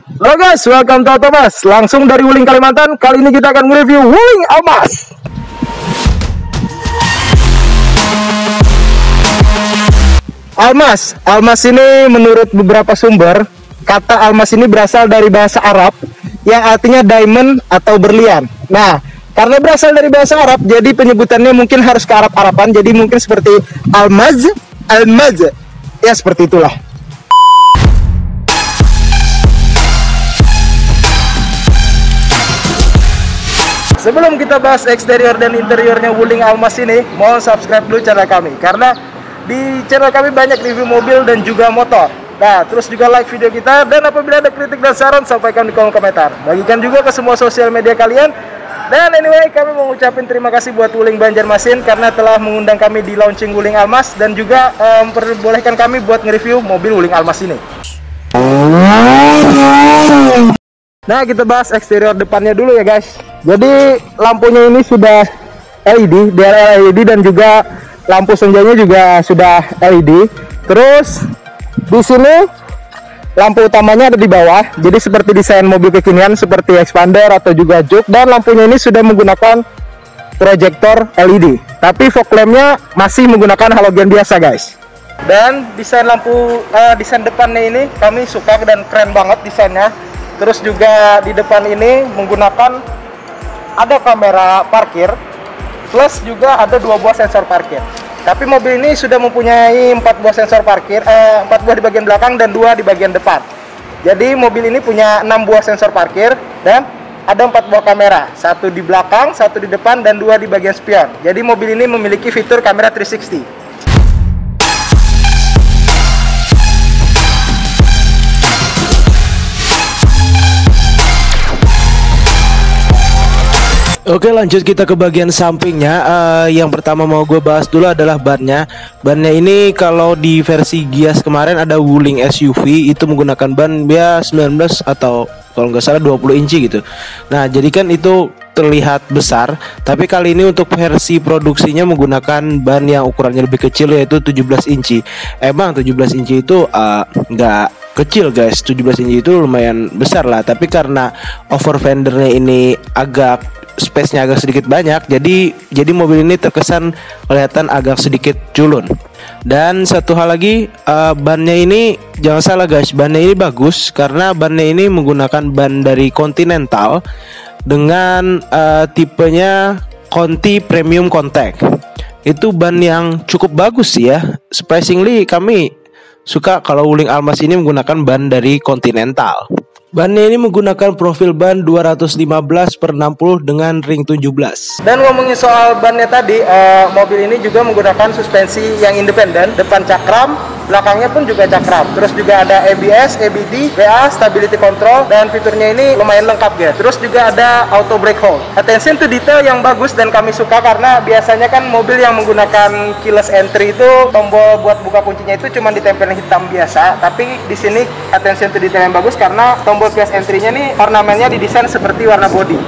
Halo guys, welcome to Automas. Langsung dari Wuling Kalimantan. Kali ini kita akan nge-review Wuling Almas. Almas ini menurut beberapa sumber, kata almas ini berasal dari bahasa Arab yang artinya diamond atau berlian. Nah, karena berasal dari bahasa Arab, jadi penyebutannya mungkin harus ke Arab-Araban. Jadi mungkin seperti almaz, ya seperti itulah. Sebelum kita bahas eksterior dan interiornya Wuling Almas ini, mohon subscribe dulu channel kami, karena di channel kami banyak review mobil dan juga motor. Nah, terus juga like video kita, dan apabila ada kritik dan saran, sampaikan di kolom komentar. Bagikan juga ke semua sosial media kalian. Dan anyway, kami mau ngucapin terima kasih buat Wuling Banjarmasin karena telah mengundang kami di launching Wuling Almas, dan juga memperbolehkan kami buat nge-review mobil Wuling Almas ini. Nah, kita bahas eksterior depannya dulu ya guys. Jadi lampunya ini sudah LED, DRL LED, dan juga lampu senjanya juga sudah LED. Terus di sini lampu utamanya ada di bawah. Jadi seperti desain mobil kekinian seperti expander atau juga juke, dan lampunya ini sudah menggunakan proyektor LED. Tapi fog lampnya masih menggunakan halogen biasa guys. Dan desain lampu desain depannya ini kami suka dan keren banget desainnya. Terus juga di depan ini menggunakan ada kamera parkir, plus juga ada 2 buah sensor parkir. Tapi mobil ini sudah mempunyai 4 buah sensor parkir, 4 buah di bagian belakang dan 2 di bagian depan. Jadi mobil ini punya 6 buah sensor parkir dan ada 4 buah kamera, 1 di belakang, 1 di depan, dan 2 di bagian spion. Jadi mobil ini memiliki fitur kamera 360. Oke, lanjut kita ke bagian sampingnya. Yang pertama mau gue bahas dulu adalah bannya. Bannya ini kalau di versi Gias kemarin ada Wuling SUV itu menggunakan ban ya 19 atau kalau nggak salah 20 inci gitu. Nah, jadi kan itu terlihat besar, tapi kali ini untuk versi produksinya menggunakan ban yang ukurannya lebih kecil, yaitu 17 inci. Emang 17 inci itu nggak kecil guys, 17 inci itu lumayan besar lah. Tapi karena over fendernya ini agak space-nya agak sedikit banyak, jadi mobil ini terkesan kelihatan agak sedikit culun. Dan satu hal lagi, bannya ini jangan salah guys, bannya ini bagus karena bannya ini menggunakan ban dari Continental dengan tipenya Conti Premium Contact. Itu ban yang cukup bagus sih ya. Surprisingly kami suka kalau Wuling Almas ini menggunakan ban dari Continental. Bannya ini menggunakan profil ban 215/60 dengan ring 17. Dan ngomongin soal bannya tadi, mobil ini juga menggunakan suspensi yang independen, depan cakram, belakangnya pun juga cakram. Terus juga ada ABS, ABD, BA, stability control, dan fiturnya ini lumayan lengkap ya. Terus juga ada auto brake hold. Attention to detail yang bagus dan kami suka, karena biasanya kan mobil yang menggunakan keyless entry itu tombol buat buka kuncinya itu cuma ditempelin hitam biasa. Tapi di sini attention to detail yang bagus karena tombol keyless entry-nya nih ornamennya didesain seperti warna body.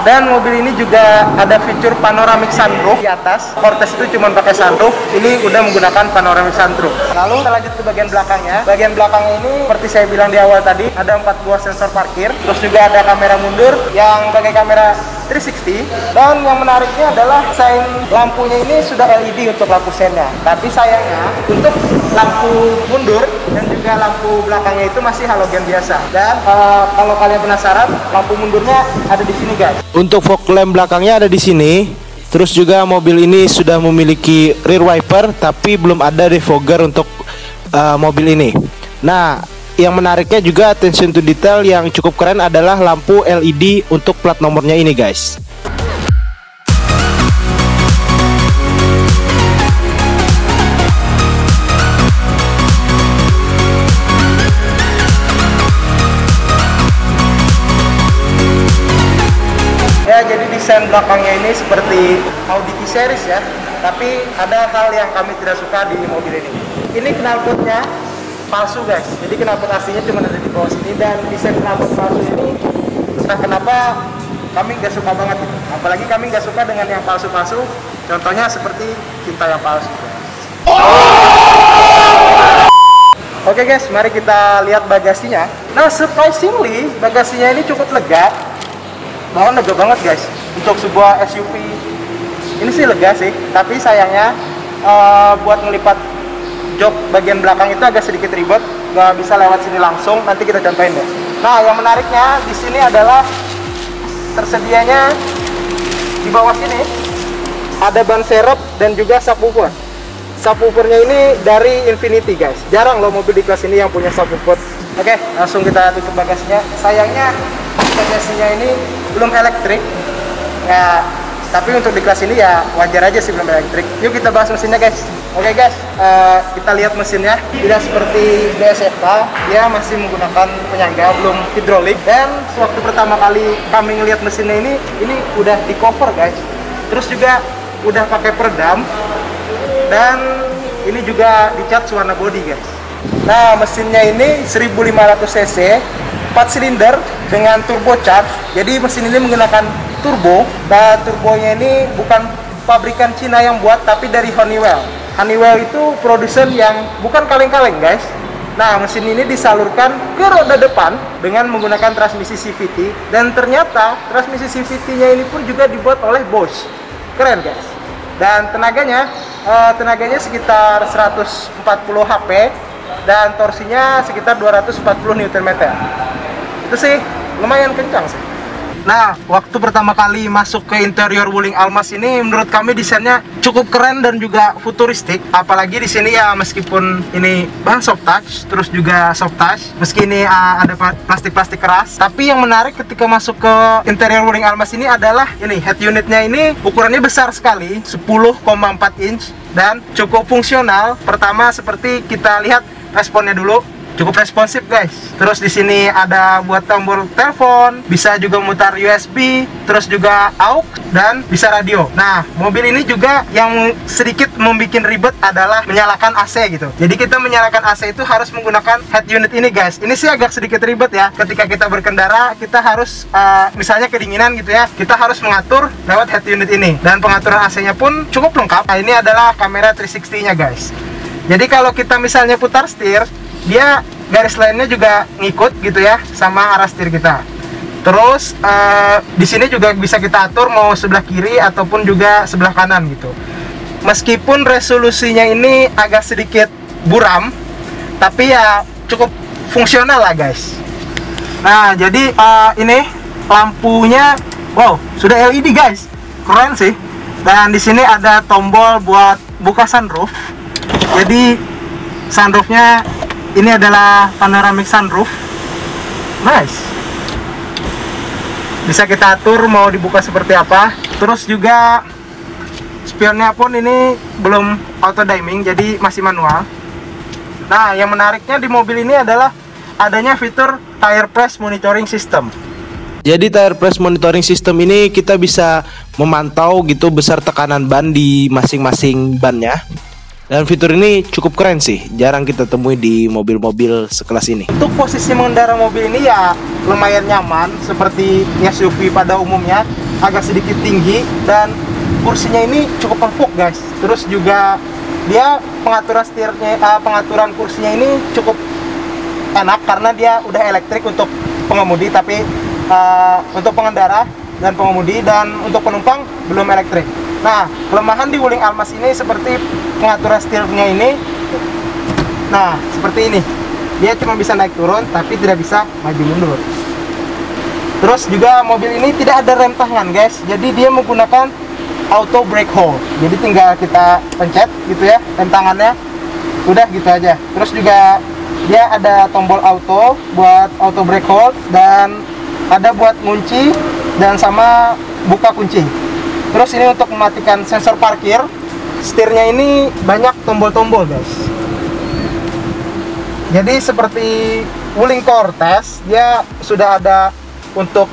Dan mobil ini juga ada fitur panoramic sunroof di atas. Cortez itu cuma pakai sunroof, ini udah menggunakan panoramic sunroof. Lalu kita lanjut ke bagian belakangnya. Bagian belakang ini seperti saya bilang di awal tadi, ada 4 buah sensor parkir. Terus juga ada kamera mundur yang pakai kamera 360. Dan yang menariknya adalah desain lampunya ini sudah LED untuk lampu sennya. Tapi sayangnya untuk lampu mundur dan juga lampu belakangnya itu masih halogen biasa. Dan kalau kalian penasaran, lampu mundurnya ada di sini guys. Untuk fog lamp belakangnya ada di sini. Terus juga mobil ini sudah memiliki rear wiper, tapi belum ada defogger untuk mobil ini. Nah, yang menariknya juga attention to detail yang cukup keren adalah lampu LED untuk plat nomornya ini guys. Ya, jadi desain belakangnya ini seperti Audi Q-Series ya. Tapi ada hal yang kami tidak suka di mobil ini. Ini knalpotnya palsu guys. Jadi knalpot aslinya cuma ada di bawah sini, dan desain knalpot palsu ini entah kenapa kami nggak suka banget itu. Apalagi kami nggak suka dengan yang palsu-palsu. Contohnya seperti cinta yang palsu. Oke guys, mari kita lihat bagasinya. Nah, surprisingly bagasinya ini cukup lega. Bahkan lega banget guys. Untuk sebuah SUV ini sih lega sih, tapi sayangnya buat ngelipat jok bagian belakang itu agak sedikit ribet, nggak bisa lewat sini langsung. Nanti kita contohin deh. Nah, yang menariknya di sini adalah tersedianya di bawah sini ada ban serep dan juga subwoofer. Subwoofernya ini dari Infiniti guys. Jarang loh mobil di kelas ini yang punya subwoofer. Oke, langsung kita tutup bagasinya. Sayangnya bagasinya ini belum elektrik. Ya, tapi untuk di kelas ini ya wajar aja sih belum elektrik. Yuk kita bahas mesinnya guys. Oke guys, kita lihat mesinnya. Tidak seperti DSFK, dia masih menggunakan penyangga, belum hidrolik. Dan waktu pertama kali kami ngelihat mesinnya ini udah di cover guys. Terus juga udah pakai peredam. Dan ini juga dicat warna body guys. Nah, mesinnya ini 1500 cc, 4 silinder dengan turbocharge. Jadi mesin ini menggunakan turbo. Dan turbonya ini bukan pabrikan Cina yang buat, tapi dari Honeywell. Honeywell itu produsen yang bukan kaleng-kaleng guys. Nah, mesin ini disalurkan ke roda depan dengan menggunakan transmisi CVT. Dan ternyata transmisi CVT-nya ini pun juga dibuat oleh Bosch. Keren guys. Dan tenaganya sekitar 140 HP dan torsinya sekitar 240 Nm. Itu sih lumayan kencang sih. Nah, waktu pertama kali masuk ke interior Wuling Almas ini, menurut kami desainnya cukup keren dan juga futuristik. Apalagi di sini ya, meskipun ini bahan soft touch, terus juga soft touch, meski ini ada plastik-plastik keras, tapi yang menarik ketika masuk ke interior Wuling Almas ini adalah ini head unitnya ini ukurannya besar sekali, 10,4 inch dan cukup fungsional. Pertama seperti kita lihat responnya dulu. Cukup responsif guys. Terus di sini ada buat tombol telepon, bisa juga mutar USB, terus juga aux dan bisa radio. Nah, mobil ini juga yang sedikit membuat ribet adalah menyalakan AC gitu. Jadi kita menyalakan AC itu harus menggunakan head unit ini guys. Ini sih agak sedikit ribet ya. Ketika kita berkendara, kita harus misalnya kedinginan gitu ya, kita harus mengatur lewat head unit ini. Dan pengaturan AC-nya pun cukup lengkap. Nah, ini adalah kamera 360-nya guys. Jadi kalau kita misalnya putar setir, dia garis lainnya juga ngikut gitu ya sama arah setir kita. Terus di sini juga bisa kita atur mau sebelah kiri ataupun juga sebelah kanan gitu. Meskipun resolusinya ini agak sedikit buram, tapi ya cukup fungsional lah guys. Nah, jadi ini lampunya wow, sudah LED guys. Keren sih. Dan di sini ada tombol buat buka sunroof. Jadi sunroofnya ini adalah panoramic sunroof. Nice. Bisa kita atur mau dibuka seperti apa. Terus juga spionnya pun ini belum auto dimming, jadi masih manual. Nah, yang menariknya di mobil ini adalah adanya fitur tire press monitoring system. Jadi tire press monitoring system ini kita bisa memantau gitu besar tekanan ban di masing-masing bannya. Dan fitur ini cukup keren sih, jarang kita temui di mobil-mobil sekelas ini. Untuk posisi mengendara mobil ini ya lumayan nyaman, seperti SUV pada umumnya, agak sedikit tinggi dan kursinya ini cukup empuk guys. Terus juga dia pengaturan kursinya ini cukup enak karena dia udah elektrik untuk pengemudi, tapi untuk pengendara dan pengemudi dan untuk penumpang belum elektrik. Nah, kelemahan di Wuling Almas ini seperti pengaturan setirnya ini. Nah, seperti ini. Dia cuma bisa naik turun tapi tidak bisa maju mundur. Terus juga mobil ini tidak ada rem tangan, guys. Jadi dia menggunakan auto brake hold. Jadi tinggal kita pencet gitu ya rem tangannya. Udah gitu aja. Terus juga dia ada tombol auto buat auto brake hold dan ada buat ngunci dan sama buka kunci. Terus ini untuk mematikan sensor parkir. Setirnya ini banyak tombol-tombol guys. Jadi seperti Wuling Cortez, dia sudah ada untuk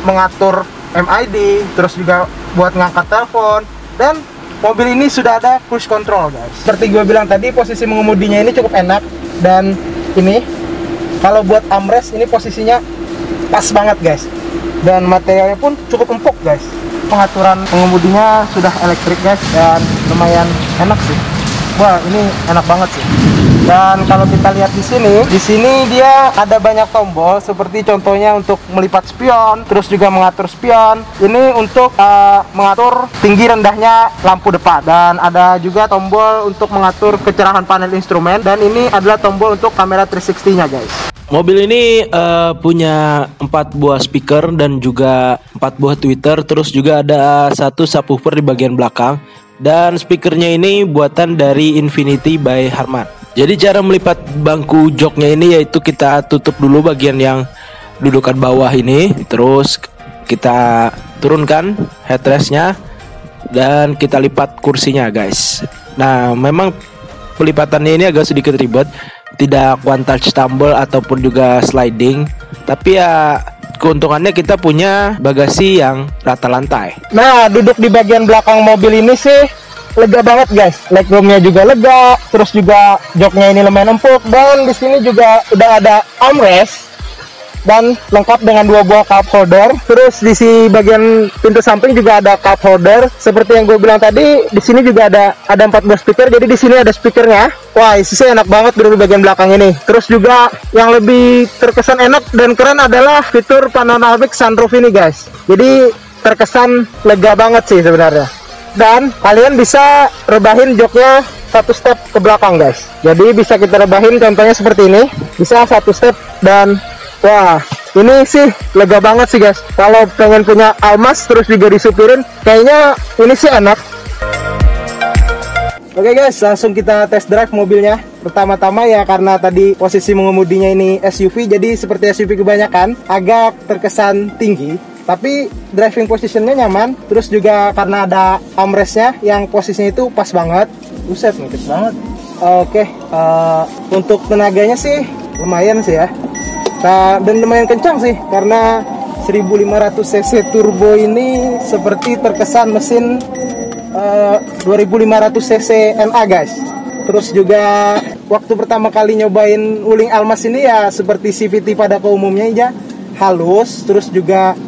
mengatur MID, terus juga buat ngangkat telepon, dan mobil ini sudah ada cruise control guys. Seperti gue bilang tadi, posisi mengemudinya ini cukup enak. Dan ini kalau buat armrest ini posisinya pas banget guys. Dan materialnya pun cukup empuk guys. Pengaturan pengemudinya sudah elektrik guys dan lumayan enak sih. Wah, ini enak banget sih. Dan kalau kita lihat di sini dia ada banyak tombol seperti contohnya untuk melipat spion, terus juga mengatur spion. Ini untuk mengatur tinggi rendahnya lampu depan, dan ada juga tombol untuk mengatur kecerahan panel instrumen, dan ini adalah tombol untuk kamera 360-nya, guys. Mobil ini punya 4 buah speaker dan juga 4 buah tweeter, terus juga ada satu subwoofer di bagian belakang, dan speakernya ini buatan dari Infinity by Harman. Jadi cara melipat bangku joknya ini yaitu kita tutup dulu bagian yang dudukan bawah ini, terus kita turunkan headrestnya dan kita lipat kursinya, guys. Nah, memang pelipatannya ini agak sedikit ribet, tidak one touch tumble ataupun juga sliding, tapi ya keuntungannya kita punya bagasi yang rata lantai. Nah, duduk di bagian belakang mobil ini sih lega banget, guys. Legroomnya juga lega, terus juga joknya ini lumayan empuk, dan di sini juga udah ada armrest dan lengkap dengan 2 buah cup holder. Terus di bagian pintu samping juga ada cup holder. Seperti yang gue bilang tadi, di sini juga ada 4 buah speaker. Jadi di sini ada speakernya. Wah, isi enak banget duduk di bagian belakang ini. Terus juga yang lebih terkesan enak dan keren adalah fitur panoramic sunroof ini, guys. Jadi terkesan lega banget sih sebenarnya. Dan kalian bisa rebahin joknya 1 step ke belakang, guys. Jadi bisa kita rebahin contohnya seperti ini. Bisa 1 step, dan wah, ini sih lega banget sih, guys. Kalau pengen punya Almas terus juga disupirin, kayaknya ini sih enak. Oke, guys, langsung kita test drive mobilnya. Pertama-tama ya, karena tadi posisi mengemudinya ini SUV, jadi seperti SUV kebanyakan, agak terkesan tinggi. Tapi driving positionnya nyaman. Terus juga karena ada armrestnya yang posisinya itu pas banget. Buset, ngikut banget. Oke, untuk tenaganya sih lumayan sih ya. Dan lumayan kencang sih, karena 1500 cc turbo ini seperti terkesan mesin 2500 cc NA, guys. Terus juga waktu pertama kali nyobain Wuling Almas ini ya seperti CVT pada umumnya aja, halus. Terus juga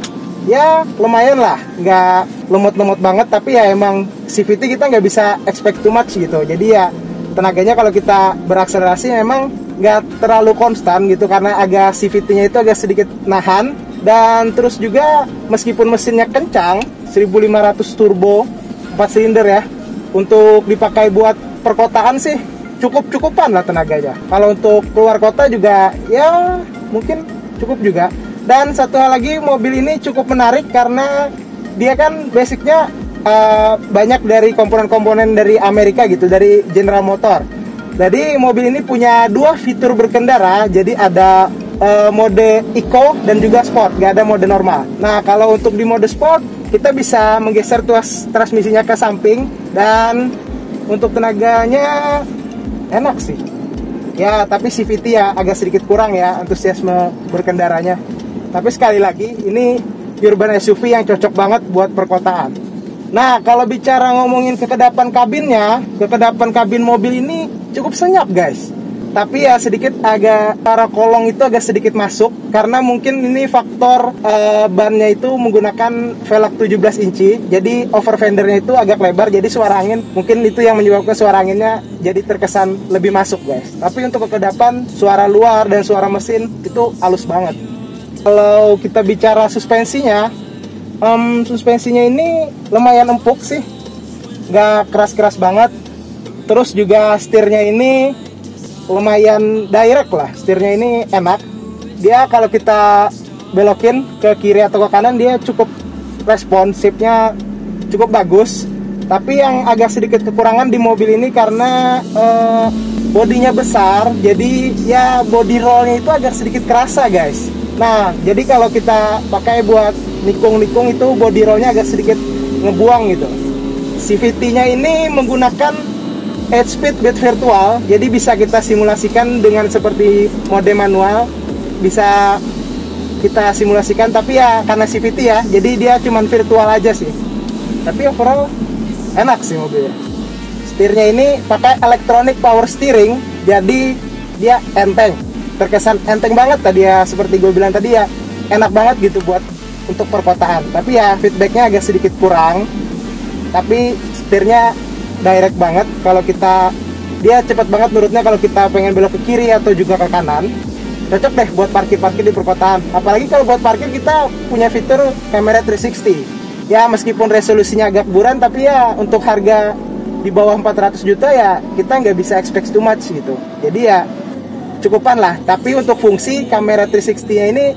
ya lumayan lah, nggak lemot-lemot banget, tapi ya emang CVT kita nggak bisa expect too much gitu. Jadi ya tenaganya kalau kita berakselerasi memang nggak terlalu konstan gitu, karena agak CVT-nya itu agak sedikit nahan. Dan terus juga meskipun mesinnya kencang, 1500 turbo 4 silinder ya, untuk dipakai buat perkotaan sih cukup-cukupan lah tenaganya. Kalau untuk keluar kota juga ya mungkin cukup juga. Dan satu hal lagi, mobil ini cukup menarik karena dia kan basicnya banyak dari komponen-komponen dari Amerika gitu, dari General Motor. Jadi mobil ini punya 2 fitur berkendara. Jadi ada mode Eco dan juga Sport, gak ada mode normal. Nah, kalau untuk di mode Sport kita bisa menggeser tuas transmisinya ke samping, dan untuk tenaganya enak sih ya, tapi CVT ya agak sedikit kurang ya antusiasme berkendaranya. Tapi sekali lagi, ini urban SUV yang cocok banget buat perkotaan. Nah, kalau bicara ngomongin kekedapan kabinnya, kekedapan kabin mobil ini cukup senyap, guys. Tapi ya sedikit agak, para kolong itu agak sedikit masuk, karena mungkin ini faktor bannya itu menggunakan velg 17 inci. Jadi over fendernya itu agak lebar, jadi suara angin mungkin itu yang menyebabkan suara anginnya jadi terkesan lebih masuk, guys. Tapi untuk kekedapan, suara luar dan suara mesin itu halus banget. Kalau kita bicara suspensinya, suspensinya ini lumayan empuk sih, nggak keras-keras banget. Terus juga setirnya ini lumayan direct lah, setirnya ini enak. Dia kalau kita belokin ke kiri atau ke kanan, dia cukup responsifnya cukup bagus. Tapi yang agak sedikit kekurangan di mobil ini karena bodinya besar, jadi ya body rollnya itu agak sedikit kerasa, guys. Nah, jadi kalau kita pakai buat nikung-nikung itu body rollnya agak sedikit ngebuang gitu. CVT-nya ini menggunakan 8-speed bed virtual, jadi bisa kita simulasikan dengan seperti mode manual, bisa kita simulasikan. Tapi ya karena CVT ya, jadi dia cuman virtual aja sih. Tapi overall enak sih mobilnya. Setirnya ini pakai electronic power steering, jadi dia enteng, terkesan enteng banget tadi ya, seperti gue bilang tadi ya, enak banget gitu buat untuk perkotaan. Tapi ya feedbacknya agak sedikit kurang, tapi setirnya direct banget. Kalau kita dia cepat banget nurutnya kalau kita pengen belok ke kiri atau juga ke kanan. Cocok deh buat parkir-parkir di perkotaan. Apalagi kalau buat parkir kita punya fitur kamera 360. Ya meskipun resolusinya agak buram, tapi ya untuk harga di bawah 400 juta ya kita nggak bisa expect too much gitu. Jadi ya cukupan lah. Tapi untuk fungsi kamera 360-nya ini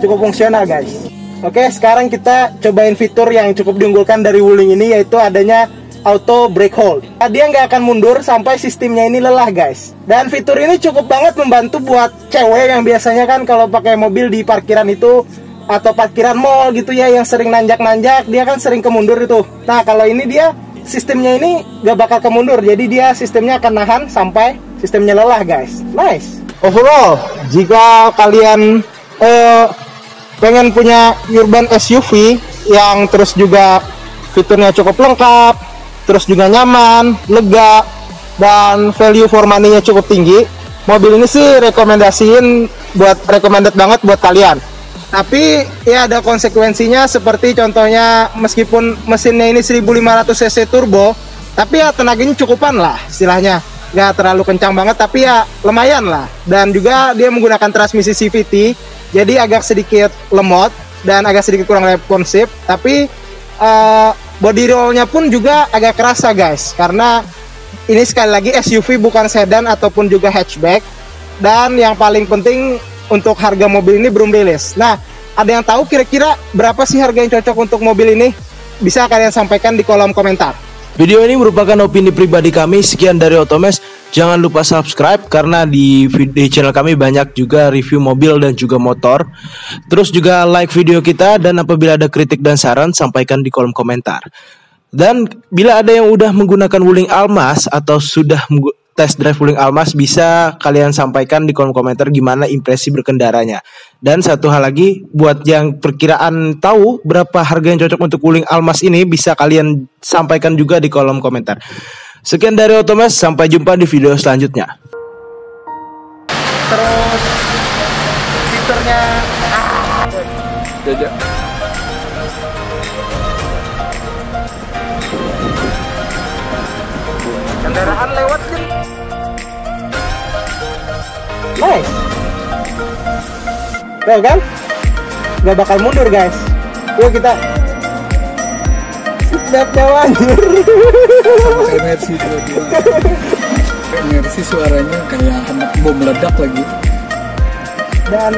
cukup fungsional guys. Oke, sekarang kita cobain fitur yang cukup diunggulkan dari Wuling ini, yaitu adanya auto brake hold. Dia nggak akan mundur sampai sistemnya ini lelah guys. Dan fitur ini cukup banget membantu buat cewek yang biasanya kan kalau pakai mobil di parkiran itu atau parkiran mall gitu ya, yang sering nanjak-nanjak, dia kan sering kemundur itu. Nah kalau ini dia sistemnya ini nggak bakal kemundur, jadi dia sistemnya akan nahan sampai sistemnya lelah guys. Nice. Overall, jika kalian pengen punya urban SUV yang terus juga fiturnya cukup lengkap, terus juga nyaman, lega, dan value for money-nya cukup tinggi, mobil ini sih recommended banget buat kalian. Tapi ya ada konsekuensinya, seperti contohnya meskipun mesinnya ini 1500 cc turbo, tapi ya tenaganya cukupan lah istilahnya. Nggak terlalu kencang banget, tapi ya lumayan lah. Dan juga dia menggunakan transmisi CVT, jadi agak sedikit lemot dan agak sedikit kurang responsif. Tapi body rollnya pun juga agak kerasa guys, karena ini sekali lagi SUV bukan sedan ataupun juga hatchback. Dan yang paling penting, untuk harga mobil ini belum rilis. Nah, ada yang tahu kira-kira berapa sih harga yang cocok untuk mobil ini? Bisa kalian sampaikan di kolom komentar. Video ini merupakan opini pribadi kami. Sekian dari Otomes. Jangan lupa subscribe karena di channel kami banyak juga review mobil dan juga motor. Terus juga like video kita, dan apabila ada kritik dan saran sampaikan di kolom komentar. Dan bila ada yang udah menggunakan Wuling Almas atau sudah test drive Wuling Almas, bisa kalian sampaikan di kolom komentar gimana impresi berkendaranya. Dan satu hal lagi, buat yang perkiraan tahu berapa harga yang cocok untuk Wuling Almas ini, bisa kalian sampaikan juga di kolom komentar. Sekian dari Otomes, sampai jumpa di video selanjutnya. Terus fiturnya kendaraan lewat sini. Nice. Tuh kan? Gak bakal mundur guys. Yuk kita sedap jauh anjir. Kayak Mercy dua-dua. Kayak Mercy suaranya kayak anak bom meledak lagi. Dan